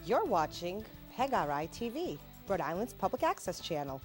You're watching PEGRI TV, Rhode Island's public access channel.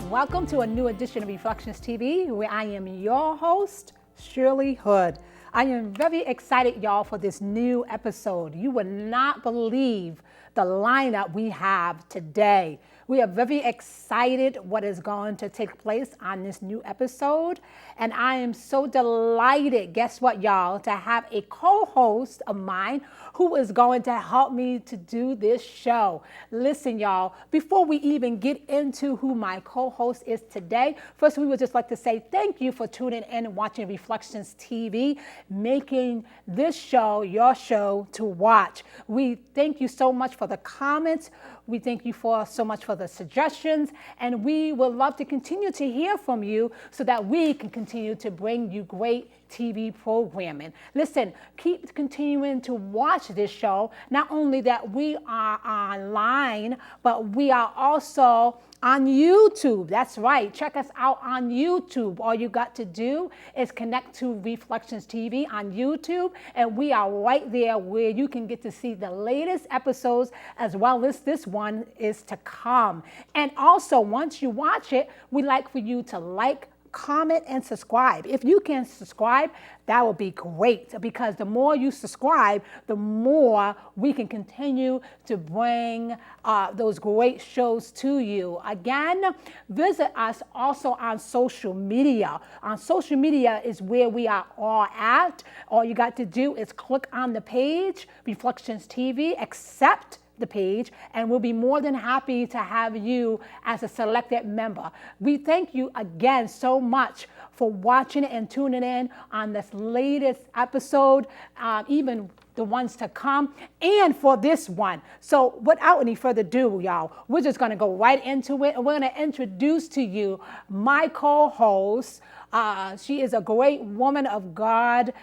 Welcome to a new edition of Reflections TV, where I am your host, Shirley Hood. I am very excited, y'all, for this new episode. You would not believe the lineup we have today. We are very excited what is going to take place on this new episode. And I am so delighted, guess what, y'all, to have a co-host of mine who is going to help me to do this show. Listen, y'all, before we even get into who my co-host is today, first we would just like to say thank you for tuning in and watching Reflections TV, making this show your show to watch. We thank you so much for the comments. We thank you for so much for the suggestions, and we would love to continue to hear from you so that we can continue to bring you great TV programming. Listen, keep continuing to watch this show. Not only that we are online, but we are also on YouTube. That's right. Check us out on YouTube. All you got to do is connect to Reflections TV on YouTube, and we are right there where you can get to see the latest episodes as well as this one is to come. And also, once you watch it, we'd like for you to like, comment, and subscribe. If you can subscribe, that would be great, because the more you subscribe, the more we can continue to bring those great shows to you. Again, visit us also on social media. On social media is where we are all at. All you got to do is click on the page, Reflections TV, accept the page, and we'll be more than happy to have you as a selected member. We thank you again so much for watching and tuning in on this latest episode, even the ones to come, and for this one. So without any further ado, y'all, we're just gonna go right into it, and we're gonna introduce to you my co-host. She is a great woman of God.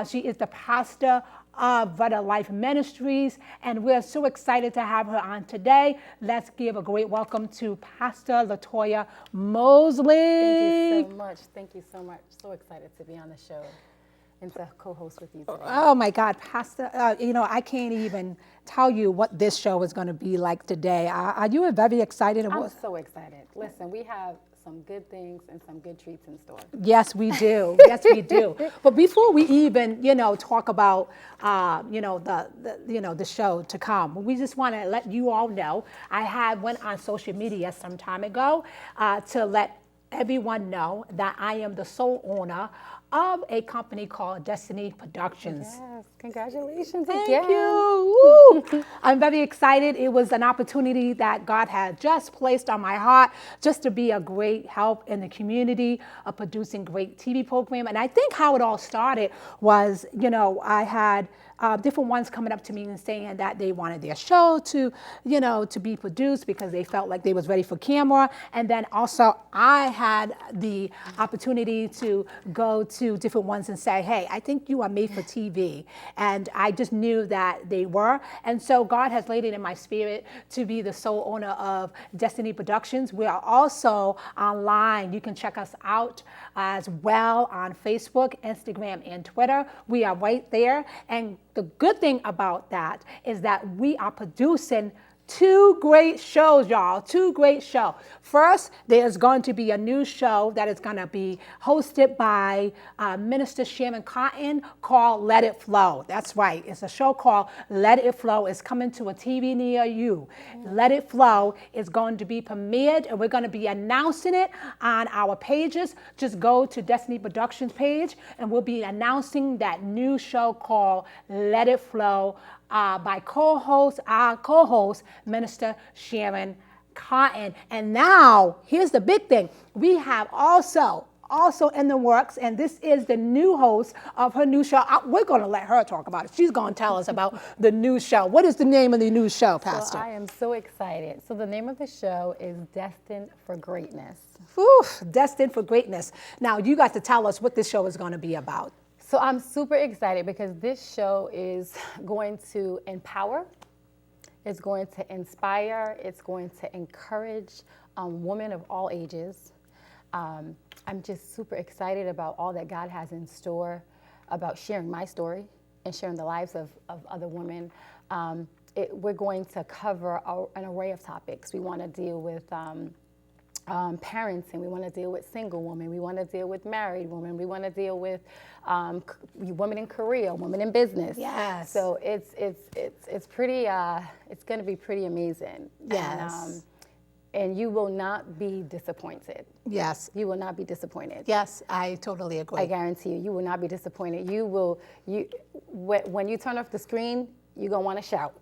She is the pastor of Better Life Ministries, and we're so excited to have her on today. Let's give a great welcome to Pastor Latoya Moseley. Thank you so much. Thank you so much. So excited to be on the show and to co-host with you today. Oh my God, Pastor, I can't even tell you what this show is going to be like today. Are you very excited? I'm so excited. Listen, we have some good things and some good treats in store. Yes, we do. Yes, we do. But before we even, talk about, the show to come, we just want to let you all know, I went on social media some time ago to let everyone know that I am the sole owner of a company called Destiny Productions. Yes, congratulations Thank again. you. Woo. I'm very excited. It was an opportunity that God had just placed on my heart just to be a great help in the community of producing great TV program. And I think how it all started was, I had different ones coming up to me and saying that they wanted their show to be produced because they felt like they was ready for camera. And then also I had the opportunity to go to different ones and say, hey, I think you are made for TV. And I just knew that they were. And so God has laid it in my spirit to be the sole owner of Destiny Productions. We are also online. You can check us out as well on Facebook, Instagram, and Twitter. We are right there. And the good thing about that is that we are producing two great shows, y'all. Two great shows. First, there's going to be a new show that is going to be hosted by Minister Sharon Cotton called Let It Flow. That's right. It's a show called Let It Flow. It's coming to a TV near you. Let It Flow is going to be premiered, and we're going to be announcing it on our pages. Just go to Destiny Productions page, and we'll be announcing that new show called Let It Flow by our co-host, Minister Sharon cotton. And now, here's the big thing. We have also in the works, and this is the new host of her new show. We're going to let her talk about it. She's going to tell us about the new show. What is the name of the new show, Pastor? So I am so excited. So the name of the show is Destined for Greatness. Whew, Destined for Greatness. Now, you got to tell us what this show is going to be about. So I'm super excited because this show is going to empower, it's going to inspire, it's going to encourage women of all ages. I'm just super excited about all that God has in store, about sharing my story and sharing the lives of other women. We're going to cover an array of topics. We want to deal with parenting. We want to deal with single women. We want to deal with married women. We want to deal with women in career, women in business. Yes. So it's pretty. It's going to be pretty amazing. Yes. And you will not be disappointed. Yes. You will not be disappointed. Yes, I totally agree. I guarantee you, you will not be disappointed. When you turn off the screen, you're going to want to shout.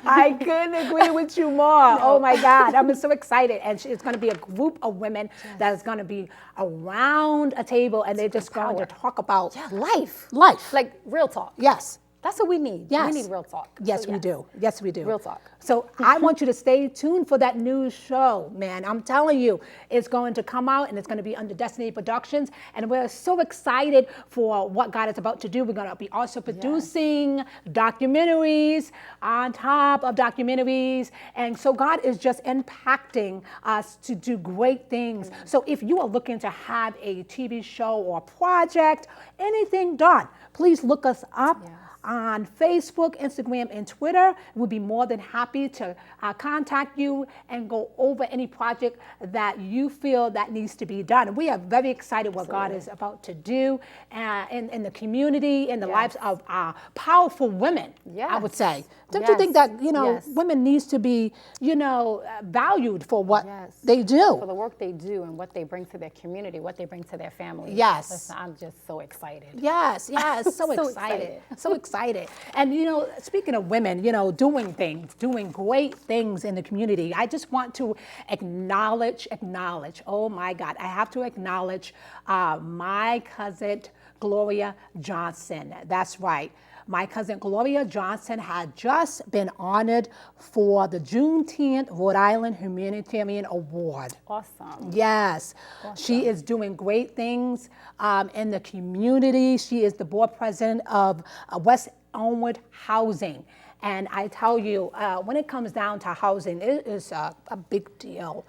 I couldn't agree with you more. No. Oh my God, I'm so excited. And it's going to be a group of women that is going to be around a table and they're just going to talk about life. Like real talk. Yes. That's what we need. Yes. We need real talk. Yes, we do. Yes, we do. Real talk. So I want you to stay tuned for that new show, man. I'm telling you, it's going to come out and it's going to be under Destiny Productions. And we're so excited for what God is about to do. We're going to be also producing documentaries on top of documentaries. And so God is just impacting us to do great things. Amen. So if you are looking to have a TV show or project, anything done, please look us up. Yeah. On Facebook, Instagram, and Twitter. We'll be more than happy to contact you and go over any project that you feel that needs to be done. We are very excited what God is about to do in the community, in the lives of powerful women, I would say. Don't you think that, women needs to be, valued for what they do? For the work they do and what they bring to their community, what they bring to their family. Yes. Listen, I'm just so excited. Yes, so excited. So excited. And, speaking of women, doing great things in the community, I just want to acknowledge, oh my God, I have to acknowledge my cousin, Gloria Johnson. That's right. My cousin Gloria Johnson had just been honored for the Juneteenth Rhode Island Humanitarian Award. Awesome. Yes. Awesome. She is doing great things in the community. She is the board president of West Elmwood Housing. And I tell you, when it comes down to housing, it is a big deal.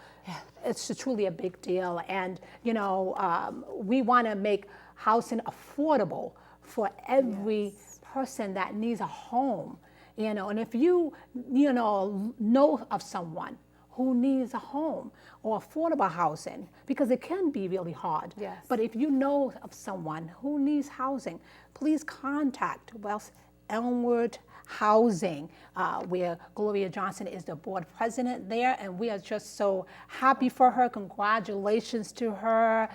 It's truly a big deal. And, we want to make housing affordable for every person that needs a home, and if you know of someone who needs a home or affordable housing, because it can be really hard. Yes. But if you know of someone who needs housing, please contact West Elmwood Housing, where Gloria Johnson is the board president there, and we are just so happy for her. Congratulations to her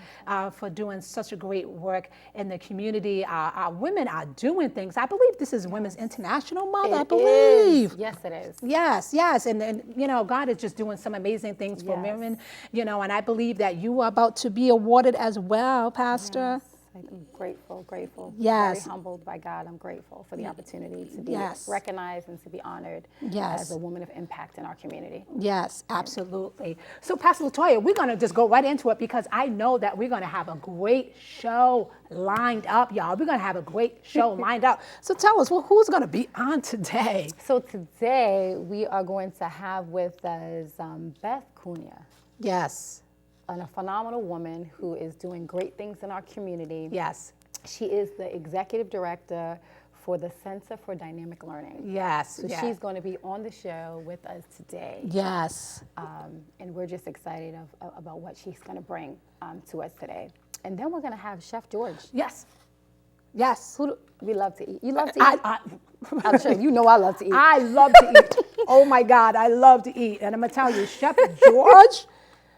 for doing such a great work in the community. Our women are doing things. I believe this is Women's International Month, I believe. Yes, it is. Yes, and God is just doing some amazing things for women, and I believe that you are about to be awarded as well, Pastor. Yes. I'm grateful. Yes. Very humbled by God. I'm grateful for the opportunity to be recognized and to be honored as a woman of impact in our community. Yes, absolutely. So, Pastor Latoya, we're going to just go right into it because I know that we're going to have a great show lined up, y'all. We're going to have a great show lined up. So tell us, who's going to be on today? So today we are going to have with us Beth Cunha. Yes. A phenomenal woman who is doing great things in our community. Yes. She is the executive director for the Center for Dynamic Learning. Yes. So she's going to be on the show with us today. Yes. And we're just excited about what she's going to bring to us today. And then we're going to have Chef George. Yes. We love to eat. You love to eat? I'm sure you know I love to eat. I love to eat. Oh my God, I love to eat. And I'm going to tell you, Chef George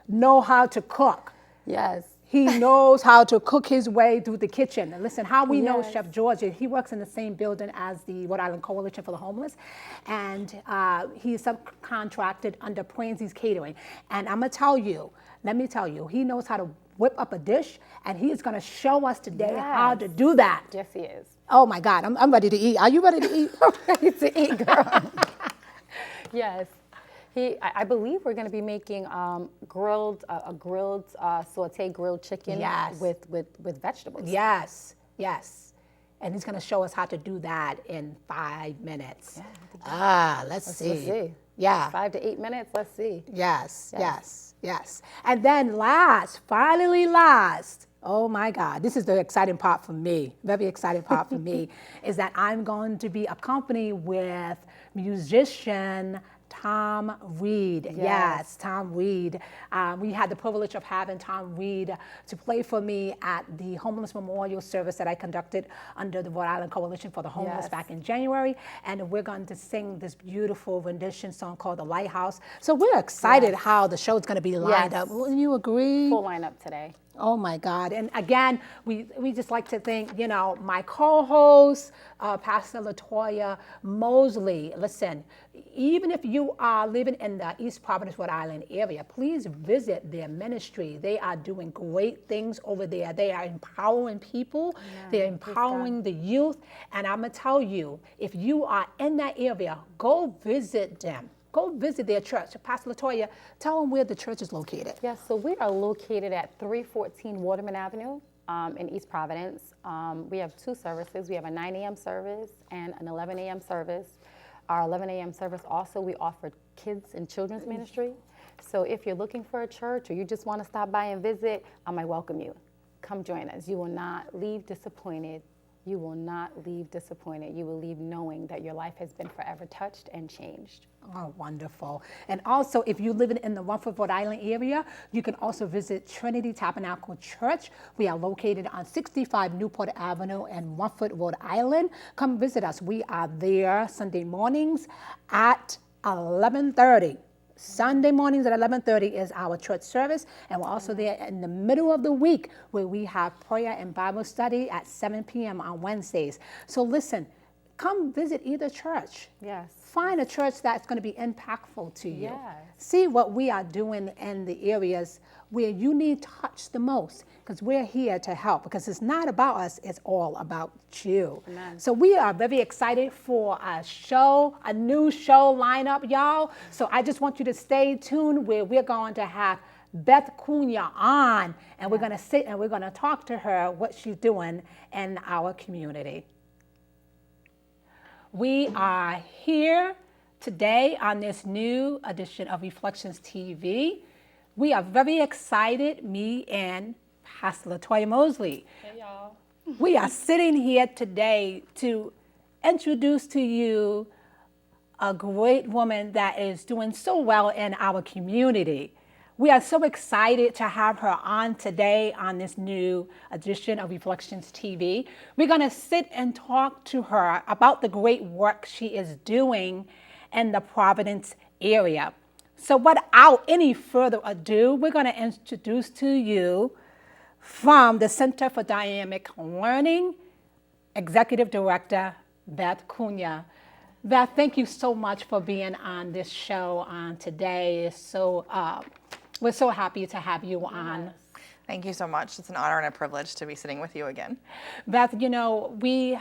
know how to cook. Yes. He knows how to cook his way through the kitchen. And listen, how we know Yes. Chef George, he works in the same building as the Rhode Island Coalition for the Homeless. And he's subcontracted under Pranzi's Catering. And I'm going to tell you, let me tell you, he knows how to whip up a dish, and he is going to show us today how to do that. Yes, he is. Oh my God, I'm ready to eat. Are you ready to eat? Ready to eat, girl. Yes. I believe we're going to be making grilled sauté grilled chicken Yes. with vegetables. Yes, yes. And he's going to show us how to do that in 5 minutes. Yeah, Let's Let's see. see. Yeah. 5 to 8 minutes. Let's see. Yes, yes, yes. And then finally last, oh my God, this is the exciting part for me, very exciting part for me, is that I'm going to be accompanied with musician Tom Reed. Yes, Tom Reed. We had the privilege of having Tom Reed to play for me at the Homeless Memorial Service that I conducted under the Rhode Island Coalition for the Homeless back in January. And we're going to sing this beautiful rendition song called The Lighthouse. So we're excited how the show's going to be lined up. Wouldn't you agree? Full lineup today. Oh my God. And again, we just like to thank, my co-host, Pastor Latoya Moseley. Listen, even if you are living in the East Providence, Rhode Island area, please visit their ministry. They are doing great things over there. They are empowering people. They're empowering the youth. And I'm going to tell you, if you are in that area, go visit them. Go visit their church. Pastor Latoya, tell them where the church is located. Yes, so we are located at 314 Waterman Avenue in East Providence. We have 2 services. We have a 9 a.m. service and an 11 a.m. service. Our 11 a.m. service also, we offer kids and children's ministry. So if you're looking for a church or you just want to stop by and visit, I welcome you. Come join us. You will not leave disappointed. You will not leave disappointed. You will leave knowing that your life has been forever touched and changed. Oh, wonderful. And also, if you live in the Rumford, Rhode Island area, you can also visit Trinity Tabernacle Church. We are located on 65 Newport Avenue in Rumford, Rhode Island. Come visit us. We are there Sunday mornings at 11:30. Sunday mornings at 11:30 is our church service, and we're also there in the middle of the week where we have prayer and Bible study at 7 p.m. on Wednesdays. So listen, come visit either church. Yes. Find a church that's going to be impactful to you. Yes. See what we are doing in the areas where you need touch the most, because we're here to help, because it's not about us, it's all about you. Amen. So we are very excited for a new show lineup, y'all. So I just want you to stay tuned where we're going to have Beth Cunha on, and we're going to sit and we're going to talk to her what she's doing in our community. We are here today on this new edition of Reflections TV. We are very excited, me and Pastor Latoya Moseley. Hey, y'all. We are sitting here today to introduce to you a great woman that is doing so well in our community. We are so excited to have her on today on this new edition of Reflections TV. We're going to sit and talk to her about the great work she is doing in the Providence area. So without any further ado, we're going to introduce to you from the Center for Dynamic Learning, Executive Director, Beth Cunha. Beth, thank you so much for being on this show today. We're so happy to have you on. Thank you so much. It's an honor and a privilege to be sitting with you again. Beth, we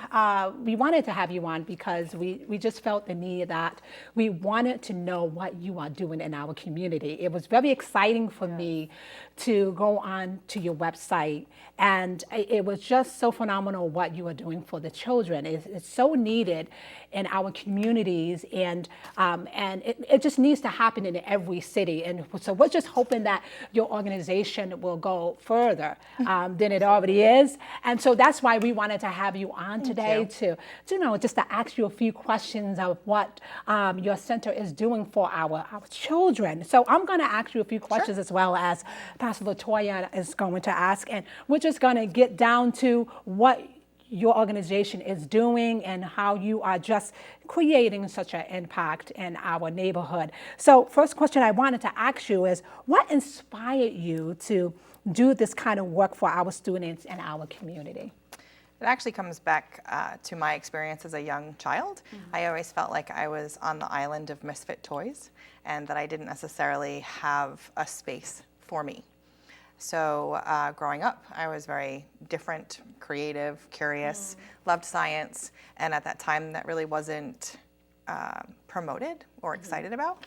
wanted to have you on because we just felt the need that we wanted to know what you are doing in our community. It was very exciting for me to go on to your website, and it was just so phenomenal what you are doing for the children. It's so needed in our communities, and it just needs to happen in every city. And so we're just hoping that your organization will go further than it already is. And so that's why we wanted to have you on today to just to ask you a few questions of what your center is doing for our children. So I'm going to ask you a few questions as well as Pastor Latoya is going to ask, and we're just going to get down to what your organization is doing and how you are just creating such an impact in our neighborhood. So first question I wanted to ask you is, what inspired you to do this kind of work for our students and our community? It actually comes back to my experience as a young child. I always felt like I was on the island of misfit toys and that I didn't necessarily have a space for me. So growing up, I was very different, creative, curious, loved science, and at that time that really wasn't promoted or excited about.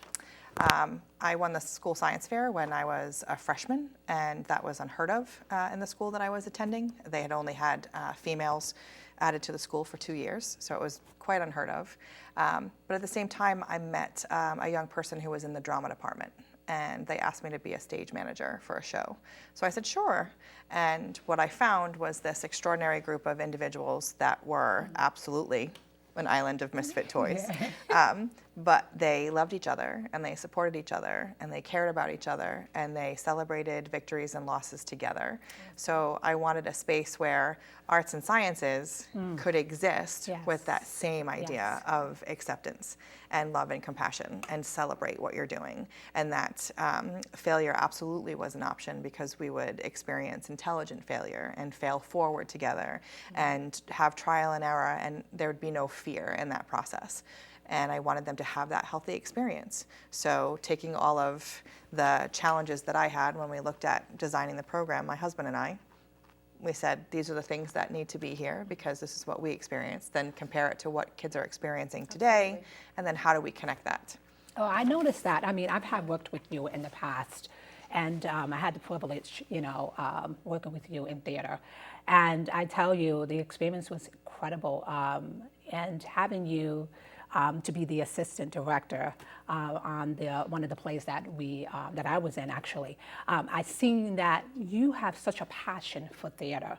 I won the school science fair when I was a freshman, and that was unheard of in the school that I was attending. They had only had females added to the school for 2 years, so it was quite unheard of. But at the same time, I met a young person who was in the drama department, and they asked me to be a stage manager for a show. So I said, sure. And what I found was this extraordinary group of individuals that were absolutely an island of misfit toys. But they loved each other, and they supported each other, and they cared about each other, and they celebrated victories and losses together. So I wanted a space where arts and sciences could exist with that same idea of acceptance and love and compassion, and celebrate what you're doing. And that failure absolutely was an option, because we would experience intelligent failure and fail forward together and have trial and error, and there would be no fear in that process. And I wanted them to have that healthy experience. So taking all of the challenges that I had when we looked at designing the program, my husband and I, we said, these are the things that need to be here because this is what we experienced. Then compare it to what kids are experiencing today, and then how do we connect that? Oh, I noticed that. I mean, I've worked with you in the past, and I had the privilege, working with you in theater. And I tell you, the experience was incredible. And having you to be the assistant director on one of the plays that I was in, actually. I seen that you have such a passion for theater,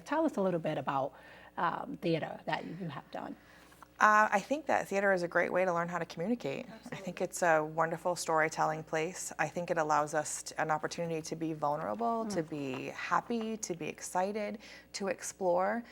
Tell us a little bit about theater that you have done. I think that theater is a great way to learn how to communicate. Absolutely. I think it's a wonderful storytelling place. I think it allows us an opportunity to be vulnerable, to be happy, to be excited, to explore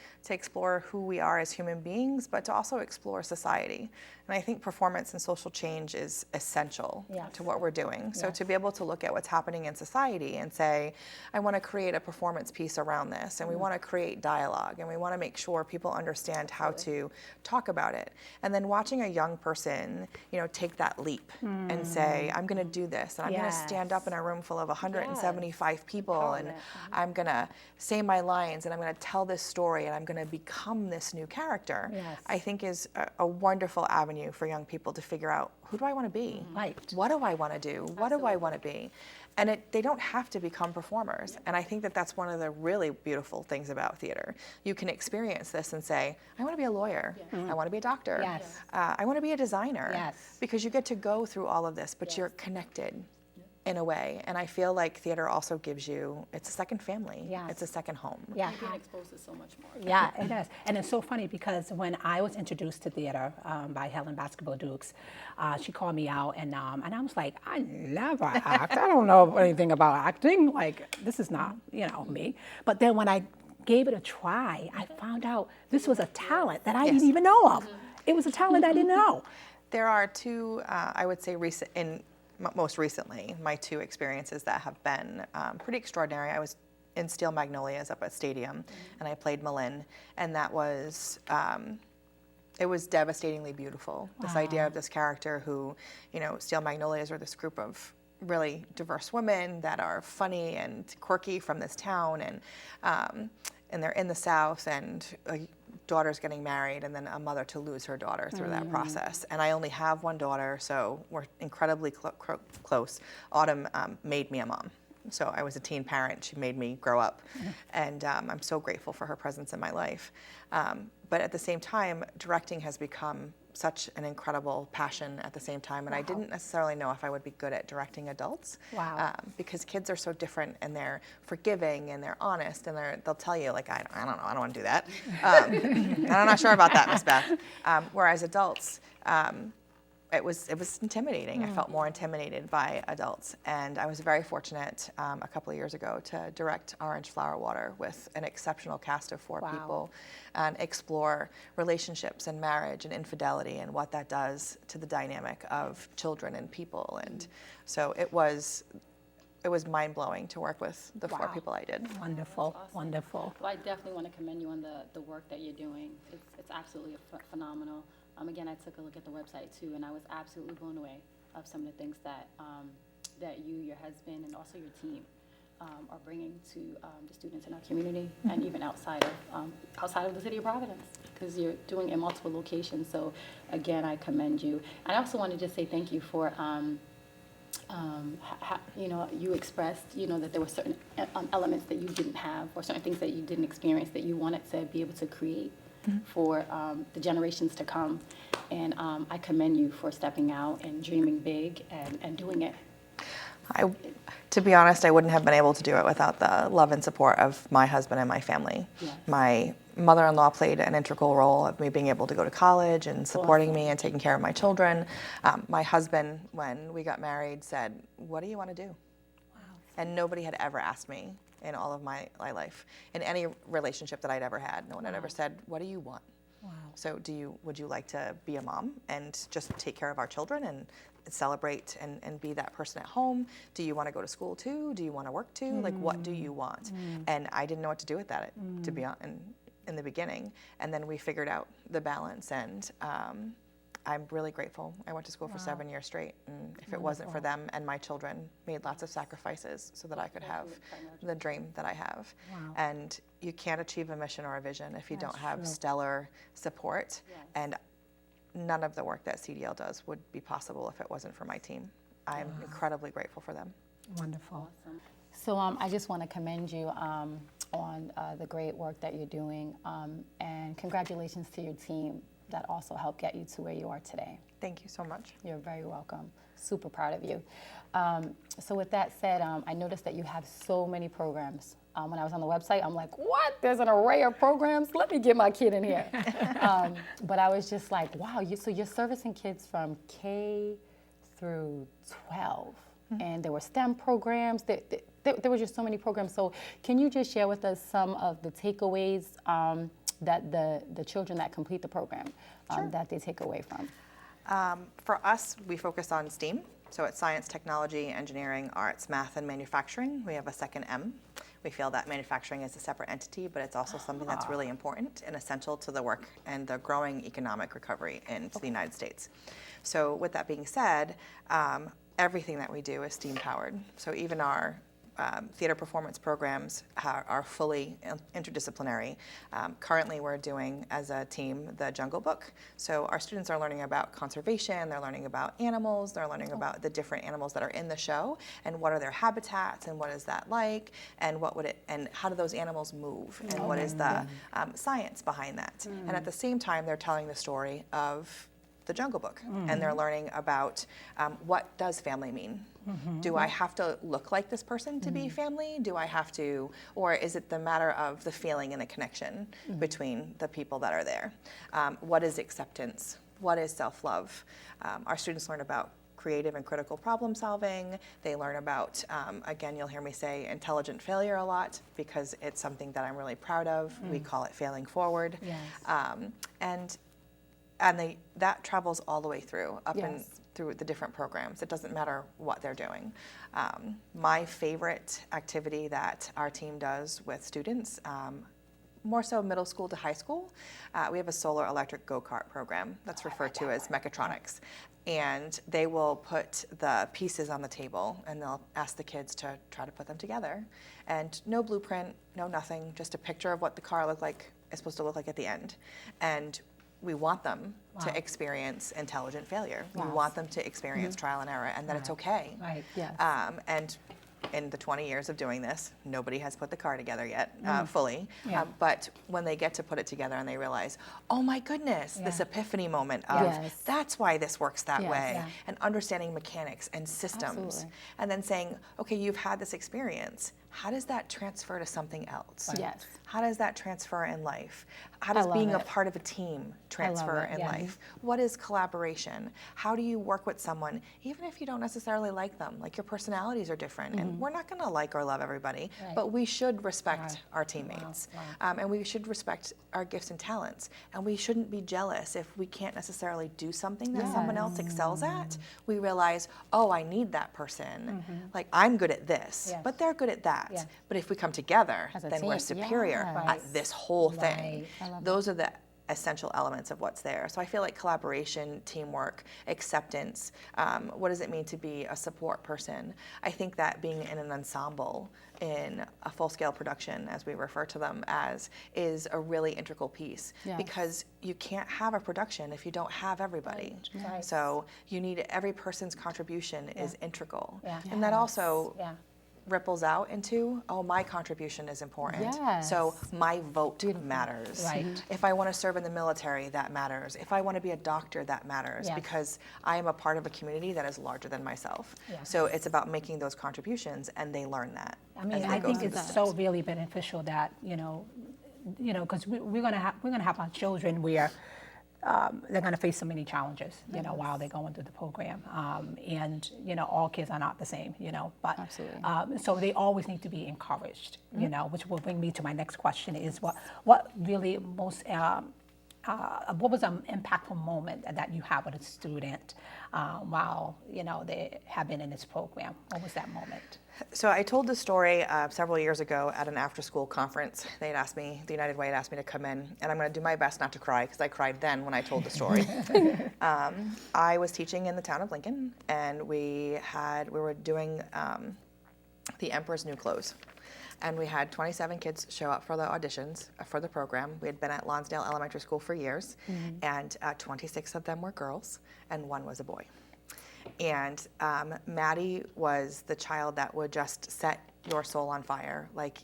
who we are as human beings, but to also explore society. And I think performance and social change is essential to what we're doing. So to be able to look at what's happening in society and say, I want to create a performance piece around this, and we want to create dialogue, and we want to make sure people understand how to talk about it. And then watching a young person, take that leap and say, I'm going to do this, and I'm going to stand up in a room full of 175 people, and I'm going to say my lines, and I'm going to tell this story, and I'm going to become this new character, I think is a wonderful avenue for young people to figure out, who do I want to be? Right. What do I want to do? What do I want to be? And they don't have to become performers. And I think that that's one of the really beautiful things about theater. You can experience this and say, I want to be a lawyer. I want to be a doctor. Yes. I want to be a designer. Yes. Because you get to go through all of this, but you're connected in a way. And I feel like theater also gives you, it's a second family. Yes. It's a second home. Yeah. You're being exposed to so much more. Yeah, it is. And it's so funny because when I was introduced to theater by Helen Basketball Dukes, she called me out, and I was like, I never act. I don't know anything about acting. Like, this is not, me. But then when I gave it a try, I found out this was a talent that I didn't even know of. It was a talent I didn't know. There are two, I would say, most recently, my two experiences that have been pretty extraordinary. I was in Steel Magnolias up at Stadium, and I played Malin, and that was, it was devastatingly beautiful. This idea of this character who, Steel Magnolias are this group of really diverse women that are funny and quirky from this town, and they're in the South, and a daughter's getting married, and then a mother to lose her daughter through that process. And I only have one daughter, so we're incredibly close. Autumn made me a mom. So I was a teen parent. She made me grow up. And I'm so grateful for her presence in my life. But at the same time, directing has become such an incredible passion at the same time. And I didn't necessarily know if I would be good at directing adults. Because kids are so different, and they're forgiving, and they're honest, and they'll tell you, like, I don't know, I don't want to do that. And I'm not sure about that, Miss Beth. Whereas adults, it was intimidating. I felt more intimidated by adults, and I was very fortunate a couple of years ago to direct Orange Flower Water with an exceptional cast of 4 people, and explore relationships and marriage and infidelity and what that does to the dynamic of children and people. And so it was mind-blowing to work with the 4 people I did. Wonderful, Awesome. wonderful. Well, I definitely want to commend you on the work that you're doing. It's absolutely phenomenal. Again, I took a look at the website too, and I was absolutely blown away of some of the things that that you, your husband, and also your team are bringing to the students in our community, and even outside of the city of Providence, because you're doing it in multiple locations. So again, I commend you. I also want to just say thank you for you expressed, that there were certain elements that you didn't have, or certain things that you didn't experience that you wanted to be able to create for the generations to come. And I commend you for stepping out and dreaming big and doing it. To be honest, I wouldn't have been able to do it without the love and support of my husband and my family. Yes. My mother-in-law played an integral role of me being able to go to college and supporting me and taking care of my children. My husband, when we got married, said, "What do you want to do?" Wow. And nobody had ever asked me in all of my life, in any relationship that I'd ever had. No one had ever said, "What do you want?" Wow. So would you like to be a mom and just take care of our children and celebrate and be that person at home? Do you want to go to school too? Do you want to work too? Like, what do you want? And I didn't know what to do with that, to be honest, in the beginning. And then we figured out the balance, and I'm really grateful. I went to school for 7 years straight, and if it wasn't for them, and my children made lots of sacrifices so that I could have the dream that I have. Wow. And you can't achieve a mission or a vision if you don't have stellar support. Yes. And none of the work that CDL does would be possible if it wasn't for my team. I'm incredibly grateful for them. Wonderful. Awesome. So I just want to commend you on the great work that you're doing, and congratulations to your team that also helped get you to where you are today. Thank you so much. You're very welcome. Super proud of you. So with that said, I noticed that you have so many programs. When I was on the website, I'm like, what? There's an array of programs? Let me get my kid in here. But I was just like, wow, so you're servicing kids from K through 12. And there were STEM programs. There were just so many programs. So can you just share with us some of the takeaways that the children that complete the program, that they take away from? For us, we focus on STEAM. So it's science, technology, engineering, arts, math, and manufacturing. We have a second M. We feel that manufacturing is a separate entity, but it's also something that's really important and essential to the work and the growing economic recovery into the United States. So with that being said, everything that we do is STEAM powered. So even our theater performance programs are fully interdisciplinary. Currently we're doing, as a team, the Jungle Book. So our students are learning about conservation, they're learning about animals, they're learning about the different animals that are in the show, and what are their habitats, and what is that like, and and how do those animals move, and what is the science behind that. And at the same time, they're telling the story of the Jungle Book, and they're learning about what does family mean. Do I have to look like this person to be family? Do I have to, or is it the matter of the feeling and the connection between the people that are there? What is acceptance? What is self-love? Our students learn about creative and critical problem solving. They learn about, again, you'll hear me say intelligent failure a lot, because it's something that I'm really proud of. We call it failing forward. Yes. And that travels all the way through, and through the different programs. It doesn't matter what they're doing. My favorite activity that our team does with students, more so middle school to high school, we have a solar electric go-kart program that's referred to as mechatronics. And they will put the pieces on the table, and they'll ask the kids to try to put them together. And no blueprint, no nothing, just a picture of what the car is supposed to look like at the end. And we want them to experience intelligent failure. We want them to experience trial and error, and that it's okay. Right, yes. And in the 20 years of doing this, nobody has put the car together yet fully. Yeah. But when they get to put it together and they realize, oh my goodness, this epiphany moment of that's why this works that way, and understanding mechanics and systems, and then saying, okay, you've had this experience. how does that transfer to something else? Yes. How does that transfer in life? How does being a part of a team transfer in yes. life? What is collaboration? How do you work with someone, even if you don't necessarily like them? Like, your personalities are different, and we're not going to like or love everybody, but we should respect our teammates, and we should respect our gifts and talents, and we shouldn't be jealous if we can't necessarily do something that someone else excels at. We realize, oh, I need that person. Like, I'm good at this, but they're good at that. But if we come together, then we're superior at this whole thing. Those are the essential elements of what's there. So I feel like collaboration, teamwork, acceptance, what does it mean to be a support person? I think that being in an ensemble, in a full-scale production, as we refer to them as, is a really integral piece, because you can't have a production if you don't have everybody. So you need, every person's contribution is integral. And that also ripples out into, oh, my contribution is important. So my vote matters. If I want to serve in the military, that matters. If I want to be a doctor, that matters, because I am a part of a community that is larger than myself. So it's about making those contributions, and they learn that. I mean, I think it's so really beneficial that, because we're gonna have our children where they're going to face so many challenges, while they're going through the program. And, all kids are not the same, but so they always need to be encouraged, which will bring me to my next question is what really most, what was an impactful moment that you had with a student while, they have been in this program? What was that moment? So I told the story several years ago at an after-school conference. They had asked me, the United Way had asked me to come in, and I'm going to do my best not to cry, because I cried then when I told the story. I was teaching in the town of Lincoln, and we were doing the Emperor's New Clothes. And we had 27 kids show up for the auditions for the program. We had been at Lonsdale Elementary School for years, and 26 of them were girls, and 1 was a boy. And Maddie was the child that would just set your soul on fire. Like,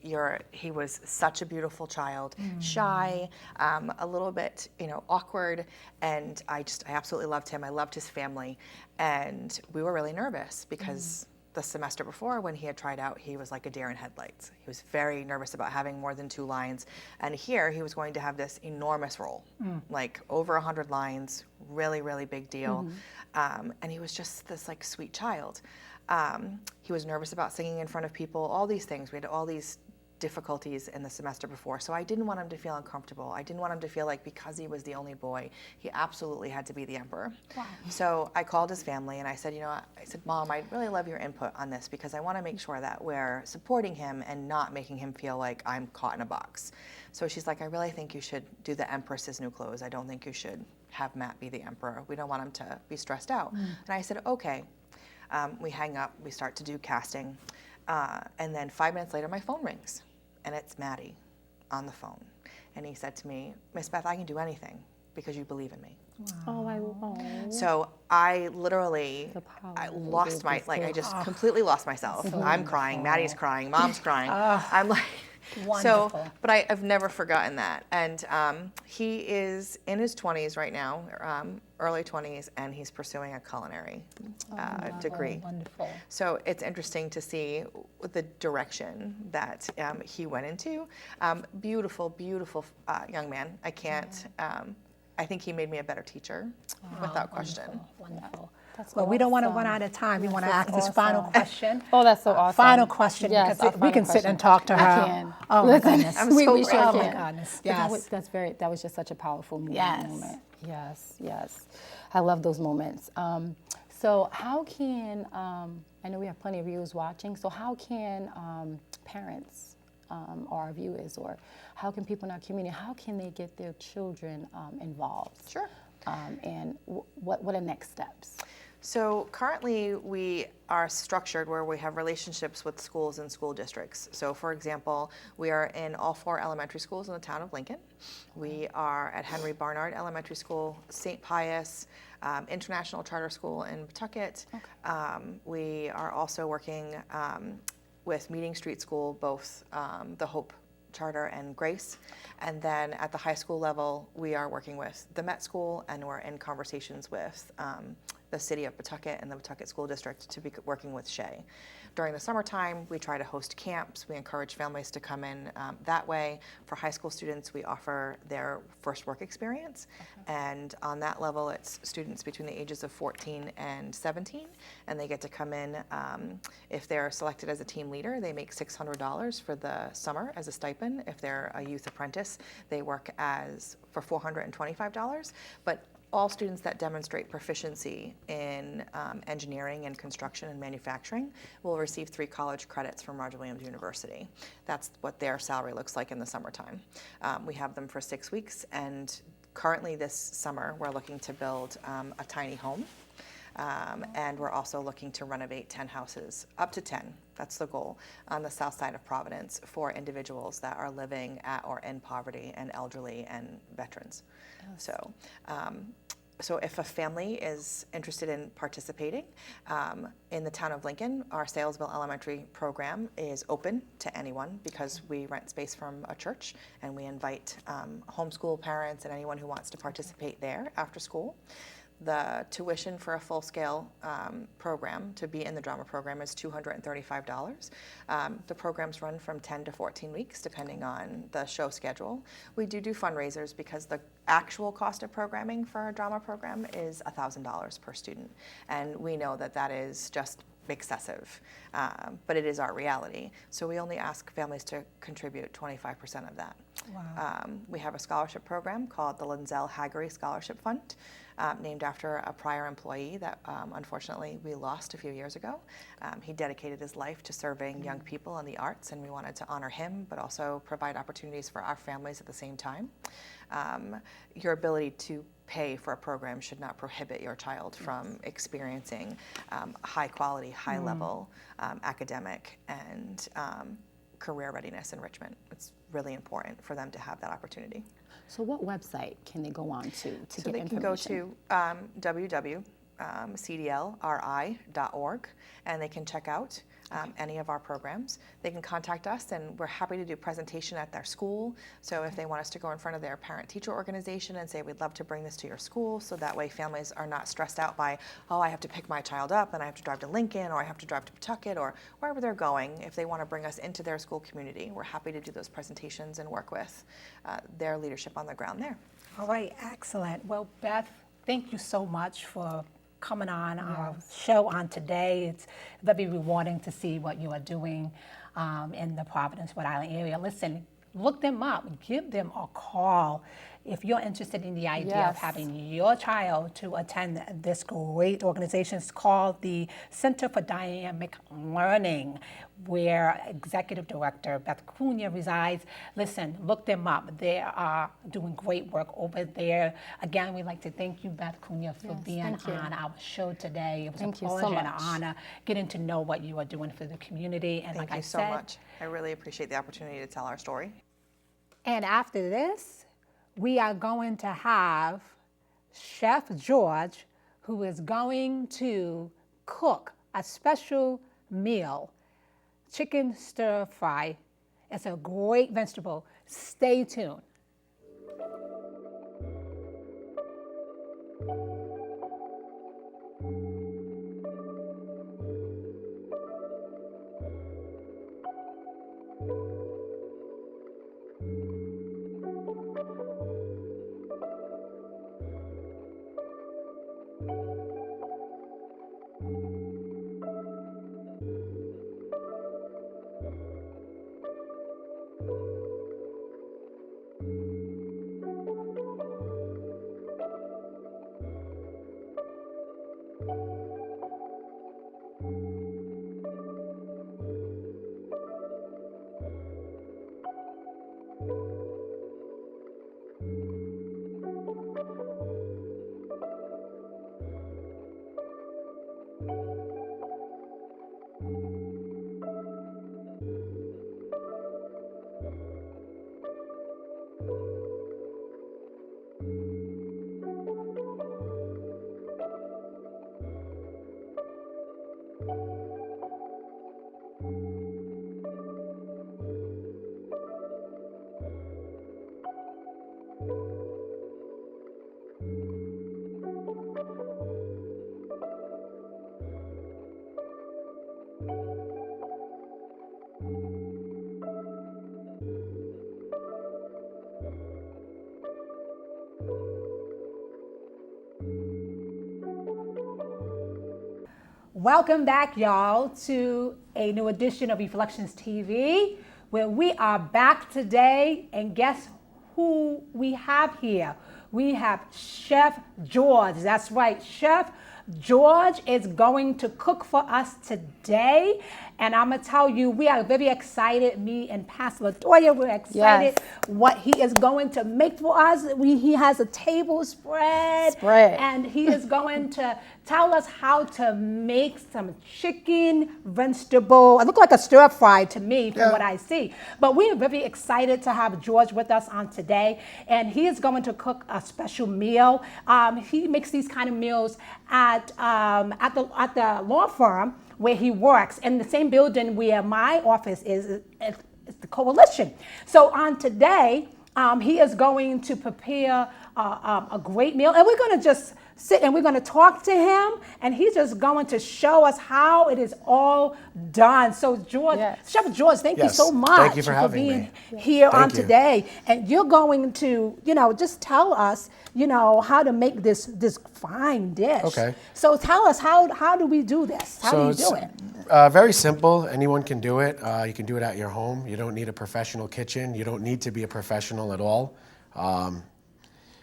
he was such a beautiful child, shy, a little bit, awkward, and I absolutely loved him. I loved his family, and we were really nervous because the semester before, when he had tried out, he was like a deer in headlights. He was very nervous about having more than 2 lines, and here he was going to have this enormous role, like over 100 lines, really, really big deal. And he was just this like sweet child. He was nervous about singing in front of people, all these things. We had all these difficulties in the semester before. So I didn't want him to feel uncomfortable. I didn't want him to feel like because he was the only boy, he absolutely had to be the emperor. So I called his family and I said, Mom, I'd really love your input on this, because I want to make sure that we're supporting him and not making him feel like I'm caught in a box. So she's like, I really think you should do the Empress's New Clothes. I don't think you should have Matt be the emperor. We don't want him to be stressed out. And I said, okay. We hang up, we start to do casting, and then 5 minutes later my phone rings, and it's Maddie on the phone. And he said to me, Miss Beth, I can do anything because you believe in me. So I literally, I just completely lost myself. I'm crying, Maddie's crying, Mom's crying. I'm like, Wonderful. So, but I've never forgotten that. And he is in his 20s right now, early 20s, and he's pursuing a culinary degree. Wonderful. So it's interesting to see the direction that he went into. Beautiful, beautiful young man. I can't, I think he made me a better teacher, without question. Wonderful. That's Well, we don't want to run out of time. We want to ask this final question. Oh, that's so awesome. Final question, Yes, because we can sit question. and talk to her. I can. Oh, my goodness. we sure Oh, my can. goodness. But Yes. that was just such a powerful moment. Yes. Yes. I love those moments. So how can, I know we have plenty of viewers watching, so how can parents or our viewers, or how can people in our community, how can they get their children involved? Sure. And what are next steps? So currently we are structured where we have relationships with schools and school districts. So for example, we are in all 4 elementary schools in the town of Lincoln. We are at Henry Barnard Elementary School, St. Pius, International Charter School in Pawtucket. We are also working with Meeting Street School, both the Hope Charter and Grace. And then at the high school level, we are working with the Met School, and we're in conversations with the city of Pawtucket and the Pawtucket School District to be working with SHE. During the summertime, we try to host camps. We encourage families to come in that way. For high school students, we offer their first work experience. And on that level, it's students between the ages of 14 and 17, and they get to come in. If they're selected as a team leader, they make $600 for the summer as a stipend. If they're a youth apprentice, they work for $425. But all students that demonstrate proficiency in engineering and construction and manufacturing will receive 3 college credits from Roger Williams University. That's what their salary looks like in the summertime. We have them for 6 weeks, and currently this summer we're looking to build a tiny home. And we're also looking to renovate 10 houses, up to 10, that's the goal, on the south side of Providence for individuals that are living at or in poverty and elderly and veterans. Yes. So if a family is interested in participating, in the town of Lincoln, our Salesville Elementary program is open to anyone because we rent space from a church, and we invite homeschool parents and anyone who wants to participate there after school. The tuition for a full-scale program to be in the drama program is $235. The programs run from 10 to 14 weeks, depending on the show schedule. We do fundraisers because the actual cost of programming for a drama program is $1,000 per student. And we know that that is just excessive, but it is our reality. So we only ask families to contribute 25% of that. Wow. We have a scholarship program called the Linzell Haggerty Scholarship Fund, named after a prior employee that unfortunately we lost a few years ago. He dedicated his life to serving young people in the arts, and we wanted to honor him, but also provide opportunities for our families at the same time. Your ability to pay for a program should not prohibit your child from experiencing high quality, high level academic and career readiness enrichment. It's really important for them to have that opportunity. So what website can they go on to get information? So they can go to www.cdlri.org, and they can check out any of our programs. They can contact us, and we're happy to do presentation at their school. So if they want us to go in front of their parent-teacher organization and say, we'd love to bring this to your school, so that way families are not stressed out by, oh, I have to pick my child up, and I have to drive to Lincoln, or I have to drive to Pawtucket, or wherever they're going. If they want to bring us into their school community, we're happy to do those presentations and work with their leadership on the ground there. All right, excellent. Well, Beth, thank you so much for coming on our show on today. It's very rewarding to see what you are doing in the Providence, Rhode Island area. Listen, look them up, give them a call if you're interested in the idea of having your child to attend this great organization. It's called the Center for Dynamic Learning, where Executive Director Beth Cunha resides. Listen, look them up. They are doing great work over there. Again, we'd like to thank you, Beth Cunha, for being on our show today. It was a pleasure and an honor getting to know what you are doing for the community. And thank you so much. I really appreciate the opportunity to tell our story. And after this, we are going to have Chef George, who is going to cook a special meal, chicken stir fry. It's a great vegetable. Stay tuned. Welcome back, y'all, to a new edition of Reflections TV, where we are back today, and guess who we have here? We have Chef George. That's right, Chef George is going to cook for us today. And I'm going to tell you, we are very excited, me and Pastor Latoya, we're excited what he is going to make for us. He has a table spread. And he is going to tell us how to make some chicken, vegetable. It looked like a stir fry to me from what I see. But we are very excited to have George with us on today. And he is going to cook a special meal. He makes these kind of meals at the law firm where he works, in the same building where my office is the Coalition. So on today, he is going to prepare a great meal, and we're going to just sit and we're going to talk to him, and he's just going to show us how it is all done. So George, Chef George, thank you so much thank you for having being me. here on today. And you're going to, just tell us, how to make this fine dish. Okay. So tell us, how do we do this? How do you do it? Very simple. Anyone can do it. You can do it at your home. You don't need a professional kitchen. You don't need to be a professional at all.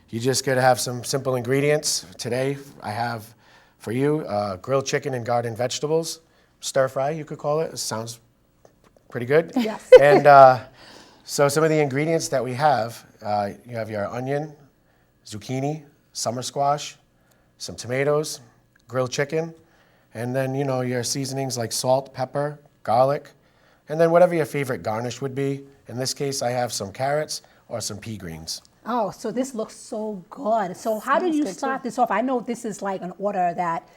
You just got to have some simple ingredients. Today, I have for you grilled chicken and garden vegetables, stir fry, you could call it. It sounds pretty good. Yes. And so some of the ingredients that we have, you have your onion, zucchini, summer squash, some tomatoes, grilled chicken, and then, your seasonings like salt, pepper, garlic, and then whatever your favorite garnish would be. In this case, I have some carrots or some pea greens. Oh, so this looks so good. So how do you start this off? I know this is like an order that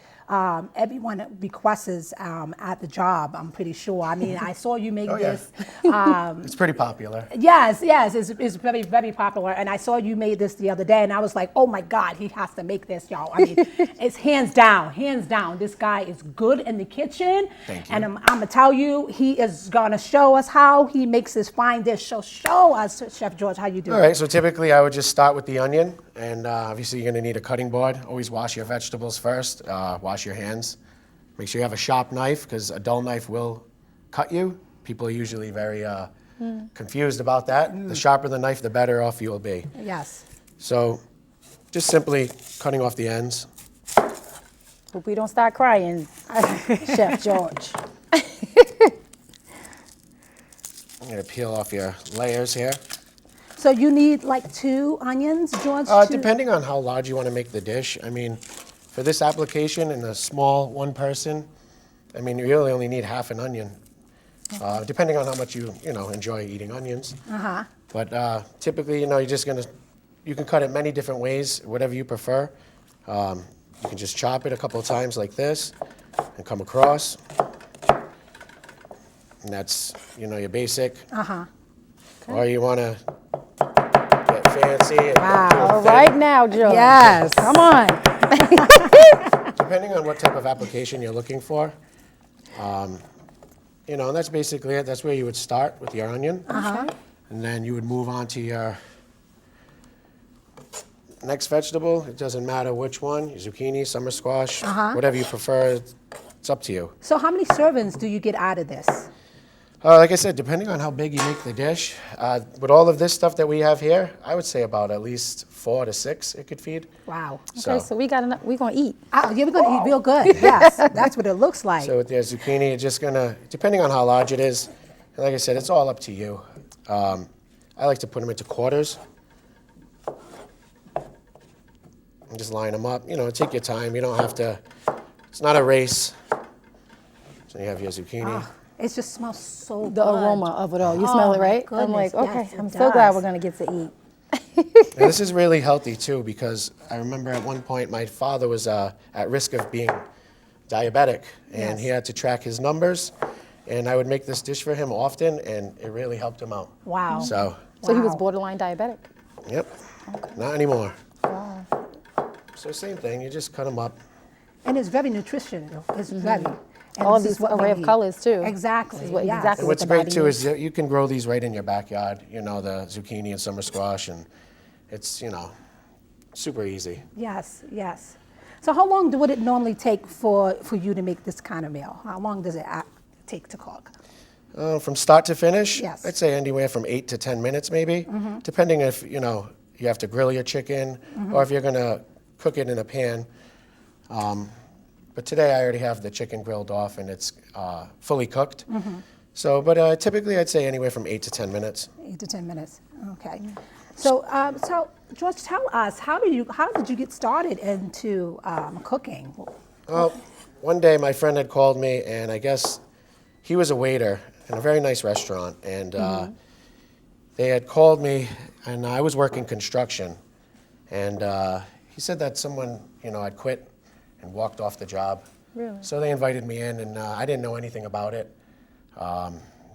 everyone requests at the job, I'm pretty sure. I mean, I saw you make this. It's pretty popular. Yes, it's very, very popular. And I saw you made this the other day, and I was like, oh my God, he has to make this, y'all. I mean, it's hands down. This guy is good in the kitchen. Thank you. And I'm going to tell you, he is going to show us how he makes this fine dish. So show us, Chef George, how you do it. All right, so typically I would just start with the onion, and obviously you're going to need a cutting board. Always wash your vegetables first, wash your hands. Make sure you have a sharp knife, because a dull knife will cut you. People are usually very confused about that. The sharper the knife, the better off you will be. Yes. So just simply cutting off the ends. Hope we don't start crying, Chef George. I'm going to peel off your layers here. So you need like 2 onions, George? Depending on how large you want to make the dish. I mean, for this application in a small one person, I mean, you really only need half an onion, depending on how much you enjoy eating onions. But typically, you're just you can cut it many different ways, whatever you prefer. You can just chop it a couple of times like this and come across. And that's, your basic. Or you want to get fancy. And All right now, George. Yes. Come on. Depending on what type of application you're looking for, and that's basically it. That's where you would start with your onion. And then you would move on to your next vegetable. It doesn't matter which one, your zucchini, summer squash, whatever you prefer, it's up to you. So how many servings do you get out of this? Like I said, depending on how big you make the dish, with all of this stuff that we have here, I would say about at least 4 to 6 it could feed. Wow. Okay, so we got enough. We're going to eat. Yeah, we're going to eat real good. Yes, that's what it looks like. So with your zucchini, it's just depending on how large it is, and like I said, it's all up to you. I like to put them into quarters. And just line them up. Take your time. You don't have to, it's not a race. So you have your zucchini. It just smells so good. The aroma of it all. You smell it, right? Goodness, I'm like, okay, yes, it I'm so glad does. we're going to get to eat. And this is really healthy too, because I remember at one point my father was at risk of being diabetic, and he had to track his numbers, and I would make this dish for him often, and it really helped him out. Wow. So He was borderline diabetic. Yep. Not anymore. Wow. So same thing, you just cut them up. And it's very nutritional. It's very. And All this is these what we array of need. colors too. Exactly. This is what- yes. exactly And what what's the great body too needs. is that you can grow these right in your backyard, the zucchini and summer squash, and it's, super easy. Yes, yes. So how long would it normally take for you to make this kind of meal? How long does it take to cook? From start to finish, Yes. I'd say anywhere from 8 to 10 minutes maybe, depending if, you have to grill your chicken or if you're going to cook it in a pan. But today I already have the chicken grilled off and it's fully cooked. So, but typically I'd say anywhere from 8 to 10 minutes. 8 to 10 minutes. Okay. So, George, tell us, how did you get started into cooking? Well, one day my friend had called me, and I guess he was a waiter in a very nice restaurant, and they had called me, and I was working construction, and he said that someone, had quit and walked off the job. Really? So they invited me in, and I didn't know anything about it.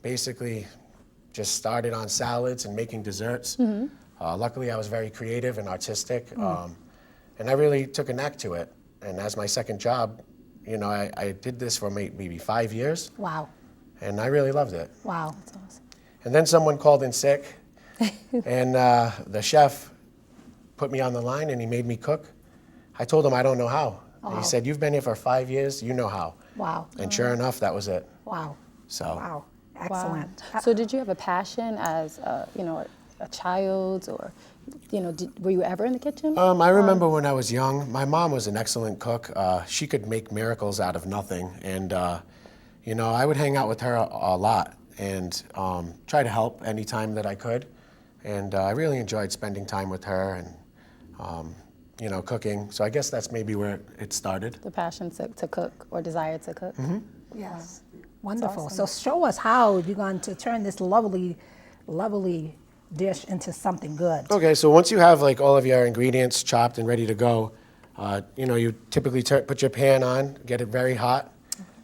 Basically, just started on salads and making desserts. Luckily, I was very creative and artistic, and I really took a knack to it. And as my second job, I did this for maybe 5 years. Wow. And I really loved it. Wow. That's awesome. And then someone called in sick, and the chef put me on the line, and he made me cook. I told him I don't know how. And he said, "You've been here for 5 years, you know how." Wow. And sure enough, that was it. Wow. So. Wow. Excellent. Wow. So did you have a passion as, a child, or, were you ever in the kitchen? I remember when I was young, my mom was an excellent cook. She could make miracles out of nothing. And, I would hang out with her a lot and try to help anytime that I could. And I really enjoyed spending time with her and, cooking. So I guess that's maybe where it started. The passion to cook or desire to cook? Yes. Wonderful. awesome. So show us how you're going to turn this lovely dish into something good. Okay, so once you have like all of your ingredients chopped and ready to go, you typically put your pan on, get it very hot,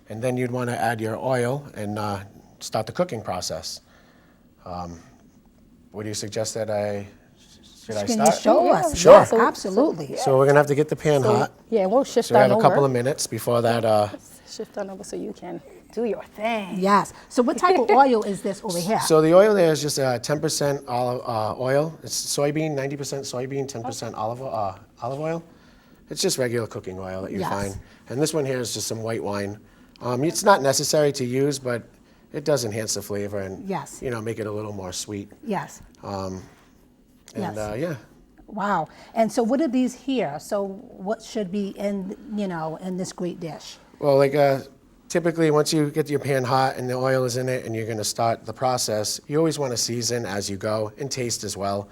and then you'd want to add your oil and start the cooking process. What do you suggest that should I Can start? you show us? Sure. Yes, absolutely. So we're gonna have to get the pan hot. Yeah, we'll shift So we have on a couple over. of minutes before that. Shift on over so you can do your thing. Yes. So what type of oil is this over here? So the oil there is just 10% olive oil. It's soybean, 90% soybean, 10% olive oil. It's just regular cooking oil that you Yes. find. And this one here is just some white wine. It's not necessary to use, but it does enhance the flavor and Yes. make it a little more sweet. Yes. And Yes. yeah. Wow. And so what are these here? So what should be in this great dish? Well, typically once you get your pan hot and the oil is in it and you're going to start the process, you always want to season as you go and taste as well.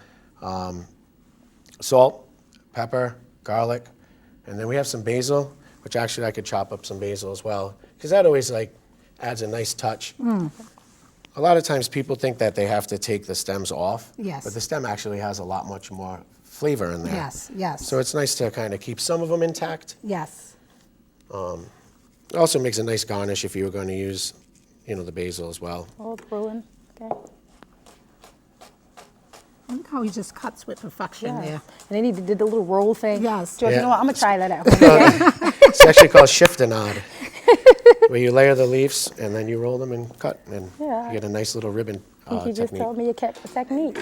Salt, pepper, garlic, and then we have some basil, which actually I could chop up some basil as well, because that always adds a nice touch. A lot of times people think that they have to take the stems off, Yes. but the stem actually has a lot much more flavor in there. Yes, yes. So it's nice to kind of keep some of them intact. Yes. It also makes a nice garnish if you were going to use, the basil as well. Oh, brewing. Okay. Look how he just cuts with perfection Yes. there. And then he did the little roll thing. Yes. George, Yeah. you know what? I'm going to try that out. Okay? It's actually called shiftenade, where you layer the leaves and then you roll them and cut, and Yeah. you get a nice little ribbon I think you just technique. told me a technique.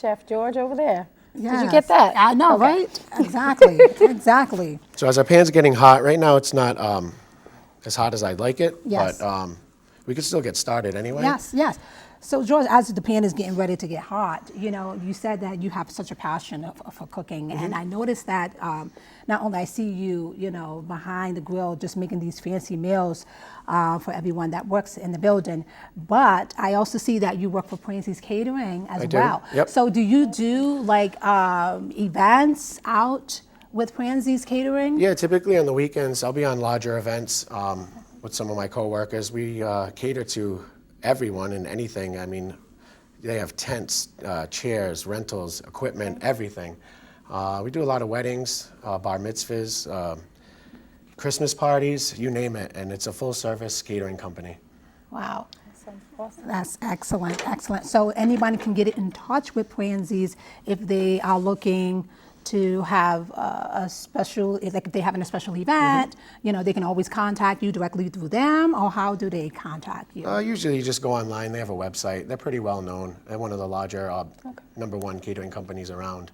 Chef George over there. Did you Yes. get that? I know, Okay. right? Exactly. Exactly. So as our pan's getting hot, right now it's not as hot as I'd like it, Yes. but we could still get started anyway. Yes, yes. So, George, as the pan is getting ready to get hot, you said that you have such a passion for cooking, and I noticed that not only I see you, behind the grill just making these fancy meals for everyone that works in the building, but I also see that you work for Pranzi's Catering as I do, well. yep. So, do you do events out with Pranzi's Catering? Yeah, typically on the weekends, I'll be on larger events with some of my coworkers. We cater to everyone and anything. I mean, they have tents, chairs, rentals, equipment, everything. We do a lot of weddings, bar mitzvahs, Christmas parties, you name it, and it's a full-service catering company. Wow. Awesome. That's excellent, excellent. So anybody can get in touch with Pranzi's if they are looking to have a special, if they're having a special event, they can always contact you directly through them, or how do they contact you? Usually you just go online, they have a website, they're pretty well known. They're one of the larger #1 catering companies around.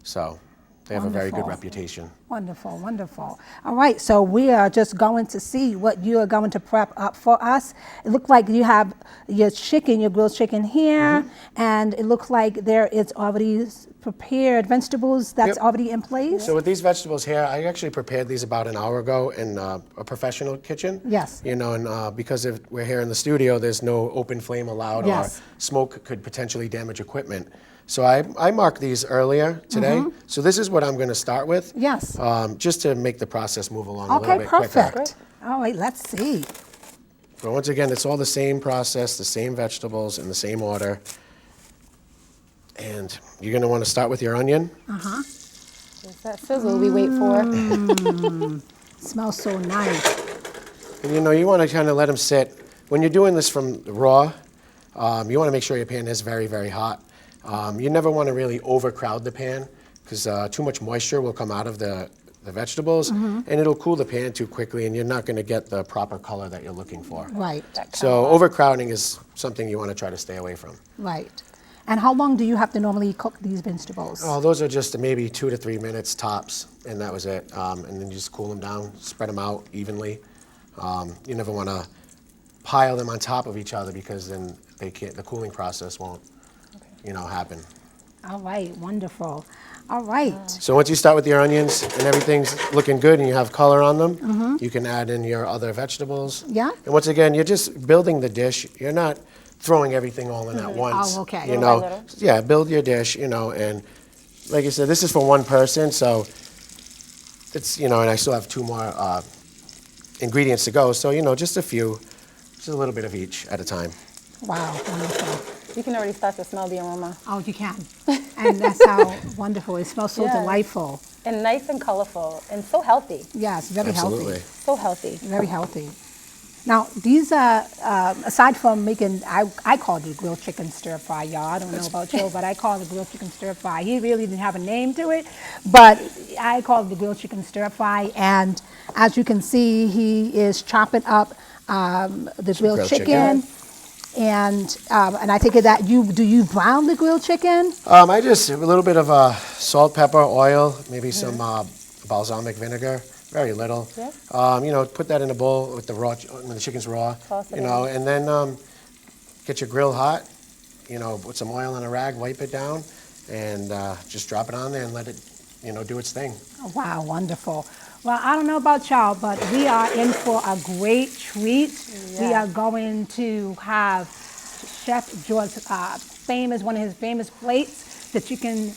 So They have a very good Wonderful. reputation. Wonderful, wonderful. All right, so we are just going to see what you are going to prep up for us. It looks like you have your chicken, your grilled chicken here, and it looks like there is already prepared vegetables that's Yep. already in place. So with these vegetables here, I actually prepared these about an hour ago in a professional kitchen. Yes. You know, and because we're here in the studio, there's no open flame allowed, Yes. or smoke could potentially damage equipment. So I marked these earlier today. So this is what I'm going to start with. Yes. Just to make the process move along a little Okay, bit quicker. perfect. All right, let's see. But once again, it's all the same process, the same vegetables in the same order. And you're going to want to start with your onion. It's that sizzle we wait for. Smells so nice. And you know, you want to kind of let them sit. When you're doing this from raw, you want to make sure your pan is very, very hot. You never want to really overcrowd the pan because too much moisture will come out of the vegetables and it'll cool the pan too quickly and you're not going to get the proper color that you're looking for. Right, So overcrowding is something you want to try to stay away from. right. And how long do you have to normally cook these vegetables? Oh, those are just maybe 2 to 3 minutes tops, and that was it. And then you just cool them down, spread them out evenly. You never want to pile them on top of each other because then they can't. The cooling process won't, happen. All right, wonderful. All right. So once you start with your onions and everything's looking good and you have color on them, you can add in your other vegetables. Yeah. And once again, you're just building the dish. You're not throwing everything all in at once. Oh, okay. You Little by know, little. yeah, build your dish, and like I said, this is for one person, so it's, and I still have 2 more ingredients to go. So, just a few, just a little bit of each at a time. Wow, wonderful. You can already start to smell the aroma. Oh, you can. And that's how wonderful. It smells so Yes. delightful. And nice and colorful and so healthy. Yes, very Absolutely. healthy. So healthy. Very healthy. Now, these are, aside from making, I call it grilled chicken stir fry, y'all. I don't know about you, but I call it grilled chicken stir fry. He really didn't have a name to it, but I call it the grilled chicken stir fry. And as you can see, he is chopping up the grilled chicken. And I take it that do you brown the grilled chicken? I just, a little bit of salt, pepper, oil, maybe some balsamic vinegar. Very little. Yeah. Put that in a bowl with when the chicken's raw. Toss it And then get your grill hot. Put some oil on a rag, wipe it down, and just drop it on there and let it, do its thing. Oh, wow, wonderful. Well, I don't know about y'all, but we are in for a great treat. We are going to have Chef George one of his famous plates, the chicken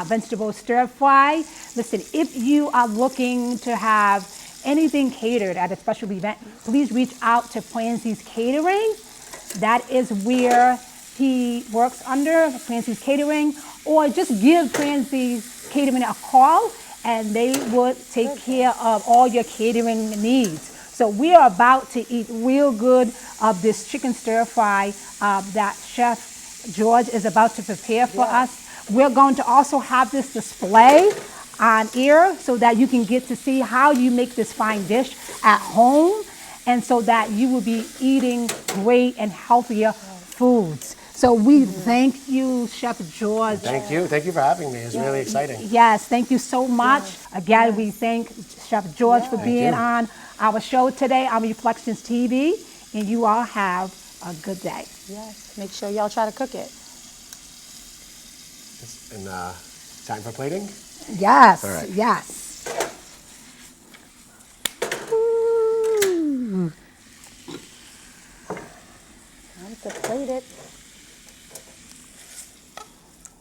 vegetable stir fry. Listen, if you are looking to have anything catered at a special event, please reach out to Francis Catering. That is where he works under, Francis Catering, or just give Francis Catering a call and they would take care of all your catering needs. So we are about to eat real good of this chicken stir fry that Chef George is about to prepare for us. We're going to also have this display on air so that you can get to see how you make this fine dish at home and so that you will be eating great and healthier foods. So we thank you, Chef George. Thank you. Thank you for having me. It's really exciting. Yes, thank you so much. Again, we thank Chef George for being you. on our show today on Reflections TV, and you all have a good day. Yes. Make sure y'all try to cook it. And time for plating? Yes, All right. yes. Time to plate it.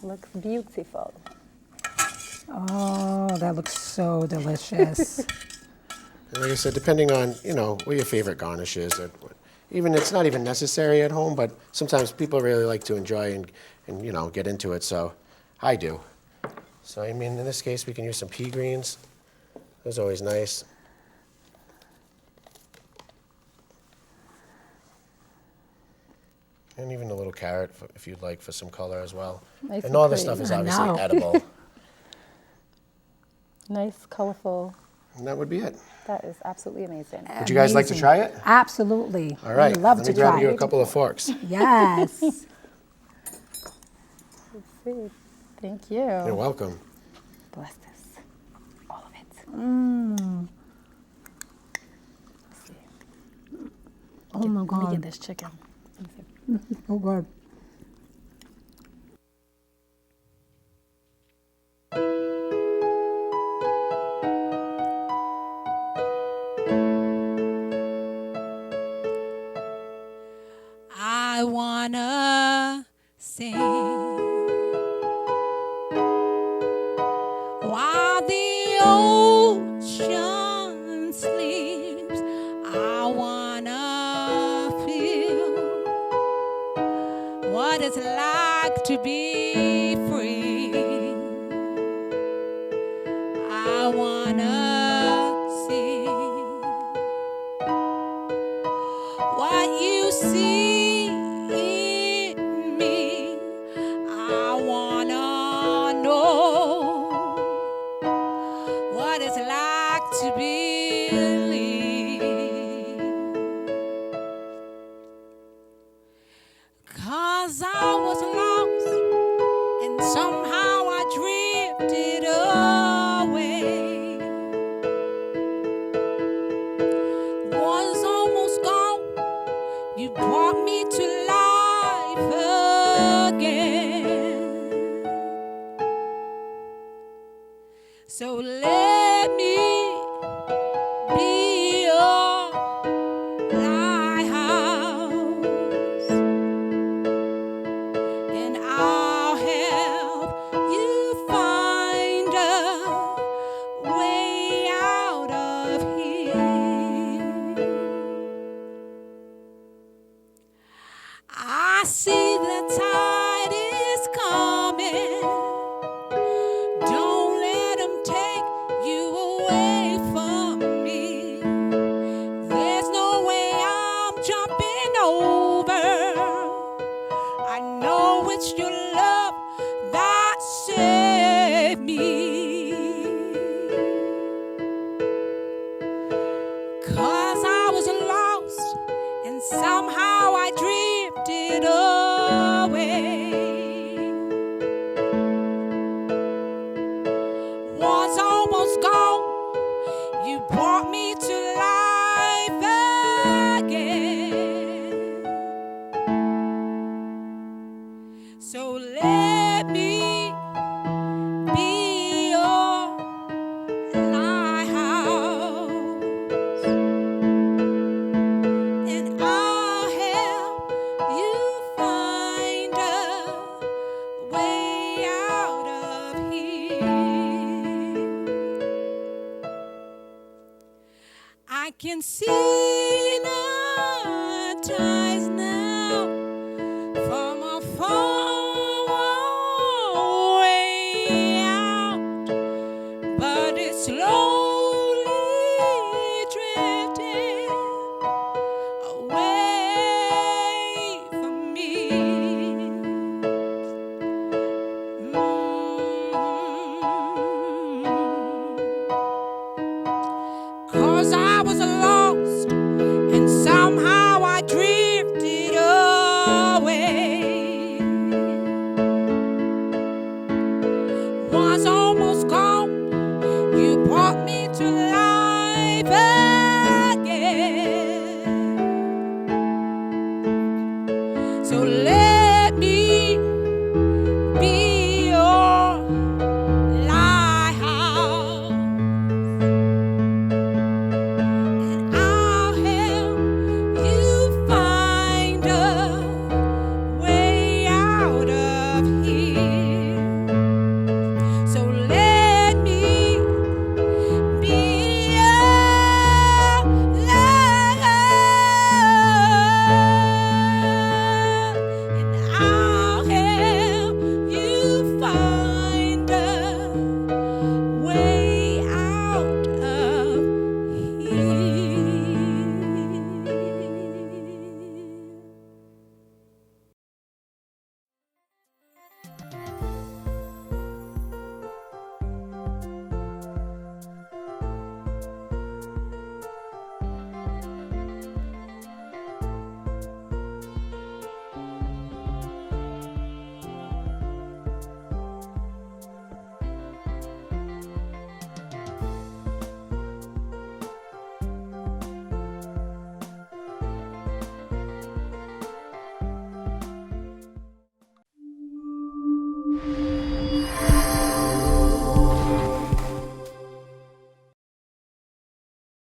Looks beautiful. Oh, that looks so delicious. And like I said, depending on, what your favorite garnish is. Even it's not even necessary at home, but sometimes people really like to enjoy and get into it. So I do. So in this case, we can use some pea greens. Those are always nice. And even a little carrot, if you'd like, for some color as well. Nice and and all this pretty. stuff is I obviously know. edible. Nice, colorful. And that would be it. That is absolutely amazing. Would you guys like to Amazing. try it? Absolutely. All right. We'd love Let to me grab try you a it. couple of forks. Yes. Let's see. Thank you. You're welcome. Bless this. Oh my Let me God. get this chicken. This is so good. I wanna sing while the ocean sleeps. I wanna feel what it's like to be free. I wanna see what you see in me. I wanna know what it's like to believe. 'Cause I was lost and somehow I drifted away. Was almost gone. You brought me to life again. So let me be your lighthouse, and I'll help you find a way out of here. I see the tide is coming. Don't let them take you away from me. There's no way I'm jumping over. I know it's your love that saved me. 'Cause I was lost and somehow I drifted away. Was almost gone. You brought me to life again. So let me be your lighthouse, and I'll help you find a way out of here. I can see the tides now from afar.